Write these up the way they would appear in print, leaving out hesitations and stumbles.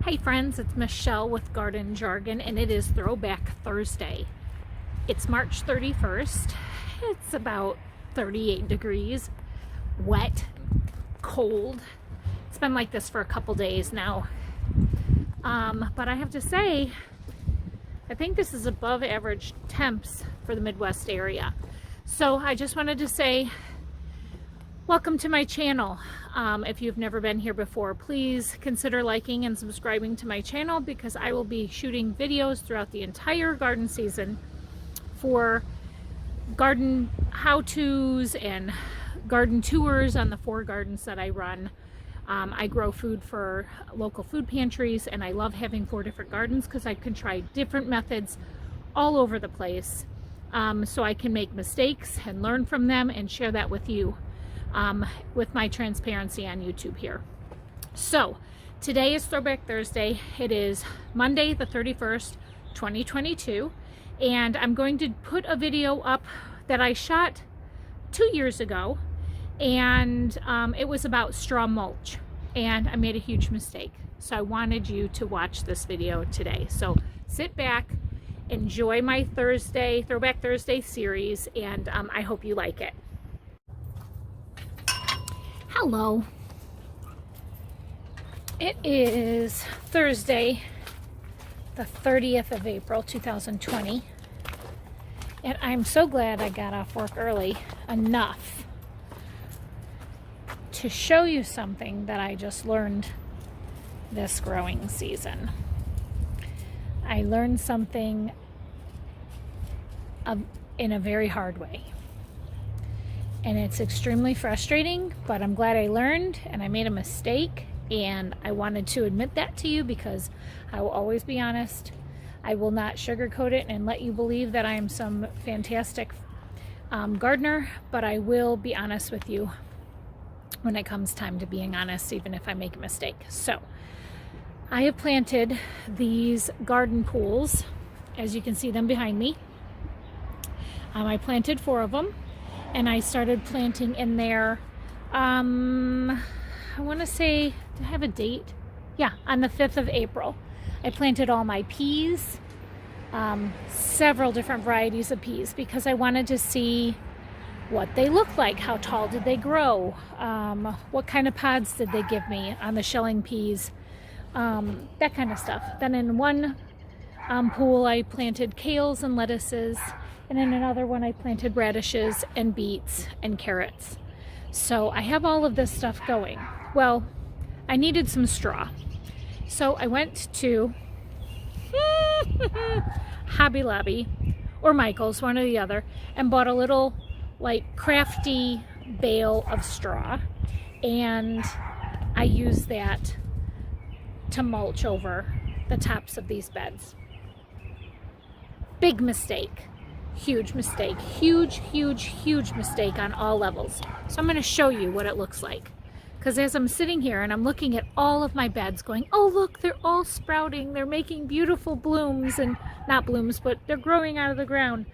Hey friends, it's Michelle with Garden Jargon, and it is Throwback Thursday. It's March 31st. It's about 38 degrees, wet, cold. It's been like this for a couple days now. But I have to say, I think this is above average temps for the Midwest area. So I just wanted to say, welcome to my channel. If you've never been here before, please consider liking and subscribing to my channel because I will be shooting videos throughout the entire garden season for garden how-tos and garden tours on the 4 gardens that I run. I grow food for local food pantries, and I love having 4 different gardens because I can try different methods all over the place, so I can make mistakes and learn from them and share that with you. With my transparency on YouTube here. So today is Throwback Thursday. It is Monday the 31st, 2022, and I'm going to put a video up that I shot 2 years ago, and it was about straw mulch, and I made a huge mistake. So I wanted you to watch this video today. So sit back, enjoy my Throwback Thursday series, and I hope you like it. Hello. It is Thursday, the 30th of April, 2020. And I'm so glad I got off work early enough to show you something that I just learned this growing season. I learned something in a very hard way. And it's extremely frustrating, but I'm glad I learned and I made a mistake, and I wanted to admit that to you because I will always be honest. I will not sugarcoat it and let you believe that I am some fantastic gardener, but I will be honest with you when it comes time to being honest, even if I make a mistake. So I have planted these garden pools, as you can see them behind me. I planted 4 of them. And I started planting in there, I want to say, do I have a date? Yeah, on the 5th of April. I planted all my peas, several different varieties of peas, because I wanted to see what they looked like. How tall did they grow? What kind of pods did they give me on the shelling peas? That kind of stuff. Then in one pool I planted kales and lettuces. And in another one I planted radishes and beets and carrots. So I have all of this stuff going. Well, I needed some straw. So I went to Hobby Lobby or Michael's, one or the other, and bought a little like crafty bale of straw. And I used that to mulch over the tops of these beds. Big mistake. Huge mistake. Huge mistake on all levels. So I'm going to show you what it looks like. Because as I'm sitting here and I'm looking at all of my beds going, oh look, they're all sprouting. They're making beautiful blooms, and not blooms, but they're growing out of the ground.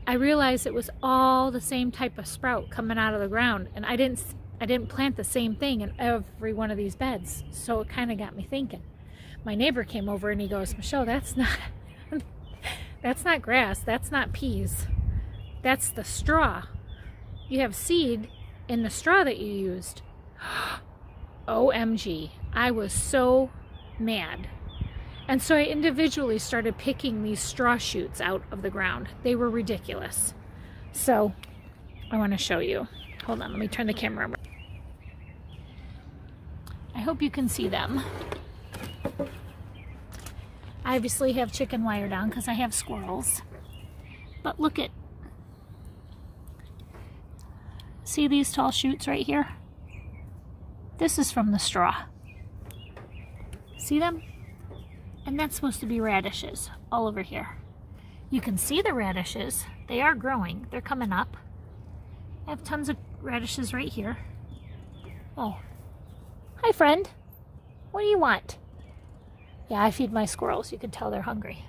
I realized it was all the same type of sprout coming out of the ground. And I didn't plant the same thing in every one of these beds. So it kind of got me thinking. My neighbor came over and he goes, Michelle, that's not grass, that's not peas, that's the straw. You have seed in the straw that you used. OMG, I was so mad. And so I individually started picking these straw shoots out of the ground. They were ridiculous. So I want to show you. Hold on, let me turn the camera around. I hope you can see them. I obviously have chicken wire down because I have squirrels. But look at, see these tall shoots right here? This is from the straw. See them? And that's supposed to be radishes all over here. You can see the radishes. They are growing. They're coming up. I have tons of radishes right here. Oh, hi friend. What do you want? Yeah, I feed my squirrels. You can tell they're hungry.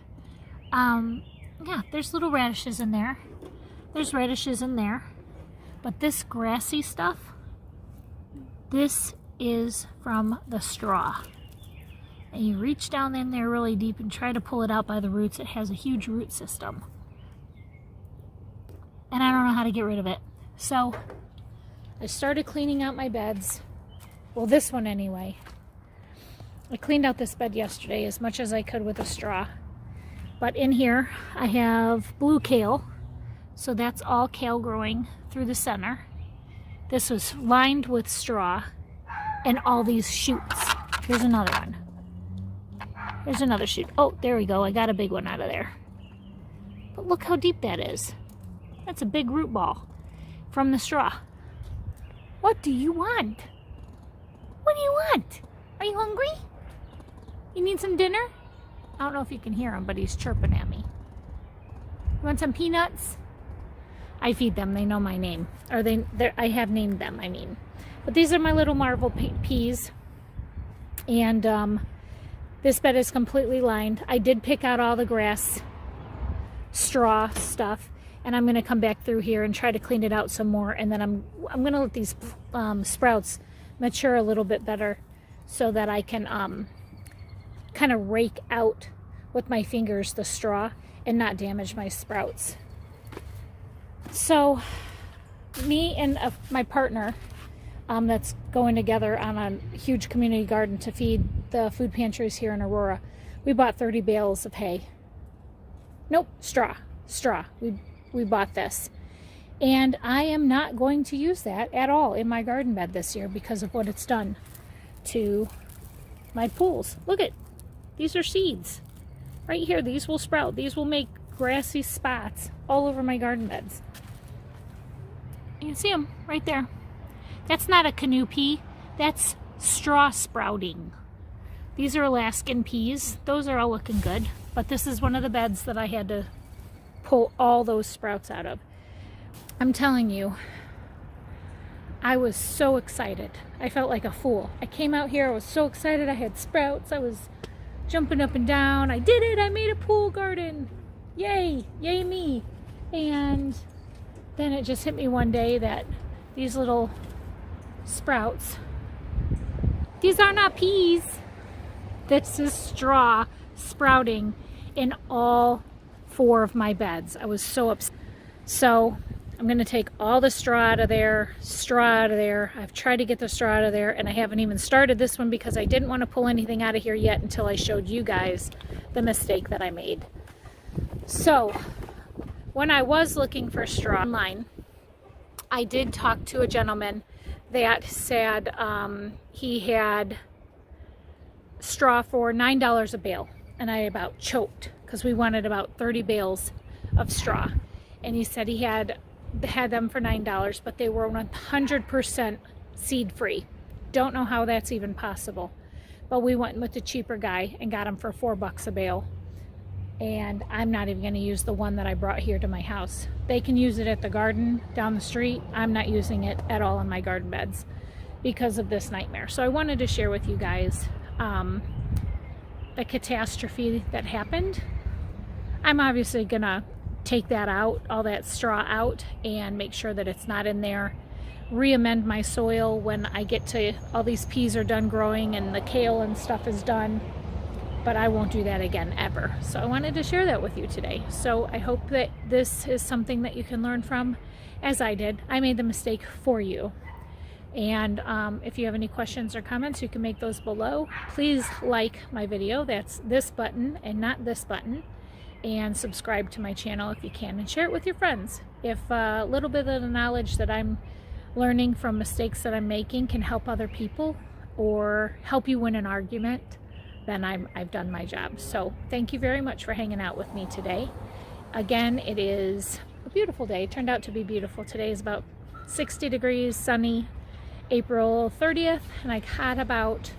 Yeah, there's little radishes in there. There's radishes in there. But this grassy stuff, this is from the straw. and you reach down in there really deep and try to pull it out by the roots. It has a huge root system. And I don't know how to get rid of it. So I started cleaning out my beds. Well, this one anyway. I cleaned out this bed yesterday as much as I could with a straw. But in here I have blue kale. So that's all kale growing through the center. This was lined with straw and all these shoots. Here's another one. There's another shoot. Oh, there we go. I got a big one out of there. But look how deep that is. That's a big root ball from the straw. What do you want? What do you want? Are you hungry? You need some dinner? I don't know if you can hear him, but he's chirping at me. You want some peanuts? I feed them. They know my name. Or I have named them, I mean. But these are my little marble peas. And this bed is completely lined. I did pick out all the grass, straw stuff. And I'm going to come back through here and try to clean it out some more. And then I'm going to let these sprouts mature a little bit better so that I can kind of rake out with my fingers the straw and not damage my sprouts. So me and my partner that's going together on a huge community garden to feed the food pantries here in Aurora, we bought 30 bales of hay. Nope, straw. We bought this. And I am not going to use that at all in my garden bed this year because of what it's done to my pools. Look at, these are seeds. Right here, these will sprout. These will make grassy spots all over my garden beds. You can see them right there. That's not a canoe pea. That's straw sprouting. These are Alaskan peas. Those are all looking good. But this is one of the beds that I had to pull all those sprouts out of. I'm telling you, I was so excited. I felt like a fool. I came out here, I was so excited. I had sprouts. I was jumping up and down. I did it. I made a pool garden. Yay. Yay me. And then it just hit me one day that these little sprouts, these are not peas. This is straw sprouting in all 4 of my beds. I was so upset. So I'm going to take all the straw out of there, I've tried to get the straw out of there, and I haven't even started this one because I didn't want to pull anything out of here yet until I showed you guys the mistake that I made. So when I was looking for straw online, I did talk to a gentleman that said he had straw for $9 a bale, and I about choked because we wanted about 30 bales of straw, and he said he had them for $9, but they were 100% seed free. Don't know how that's even possible, but we went with the cheaper guy and got them for $4 a bale. And I'm not even going to use the one that I brought here to my house. They can use it at the garden down the street. I'm not using it at all in my garden beds because of this nightmare. So I wanted to share with you guys the catastrophe that happened. I'm obviously gonna take that out, all that straw out, and make sure that it's not in there. Re-amend my soil when I get to, all these peas are done growing and the kale and stuff is done. But I won't do that again ever. So I wanted to share that with you today. So I hope that this is something that you can learn from, as I did. I made the mistake for you. And if you have any questions or comments, you can make those below. Please like my video. That's this button and not this button. And subscribe to my channel if you can, and share it with your friends. If a little bit of the knowledge that I'm learning from mistakes that I'm making can help other people or help you win an argument, then I've done my job. So thank you very much for hanging out with me today. Again, it is a beautiful day. It turned out to be beautiful. Today is about 60 degrees, sunny, April 30th, and I had about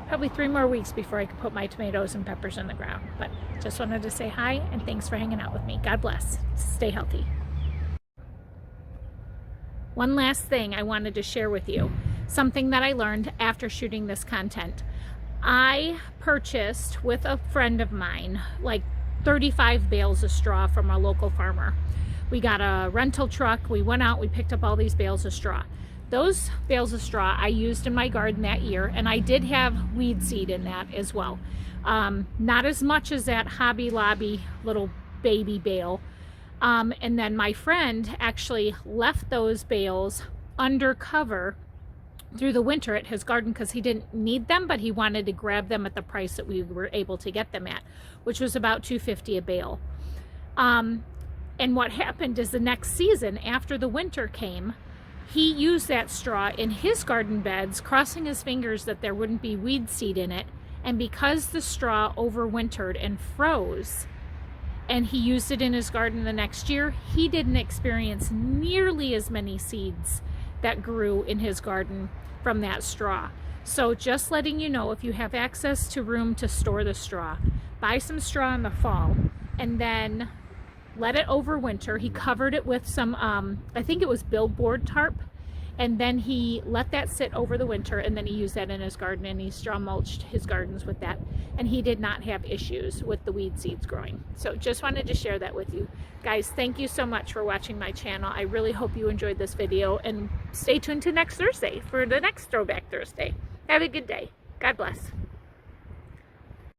probably 3 more weeks before I could put my tomatoes and peppers in the ground. But just wanted to say hi and thanks for hanging out with me. God bless. Stay healthy. One last thing I wanted to share with you, something that I learned after shooting this content. I purchased with a friend of mine like 35 bales of straw from a local farmer. We got a rental truck, we went out, we picked up all these bales of straw. those bales of straw I used in my garden that year, and I did have weed seed in that as well. Not as much as that Hobby Lobby little baby bale. And then my friend actually left those bales under cover through the winter at his garden because he didn't need them, but he wanted to grab them at the price that we were able to get them at, which was about $2.50 a bale. And what happened is the next season, after the winter came, he used that straw in his garden beds, crossing his fingers that there wouldn't be weed seed in it. And because the straw overwintered and froze, and he used it in his garden the next year, he didn't experience nearly as many seeds that grew in his garden from that straw. So just letting you know, if you have access to room to store the straw, buy some straw in the fall and then let it overwinter. He covered it with some, I think it was billboard tarp, and then he let that sit over the winter, and then he used that in his garden, and he straw mulched his gardens with that, and he did not have issues with the weed seeds growing. So just wanted to share that with you guys. Thank you so much for watching my channel. I really hope you enjoyed this video, and stay tuned to next Thursday for the next Throwback Thursday. Have a good day. God bless.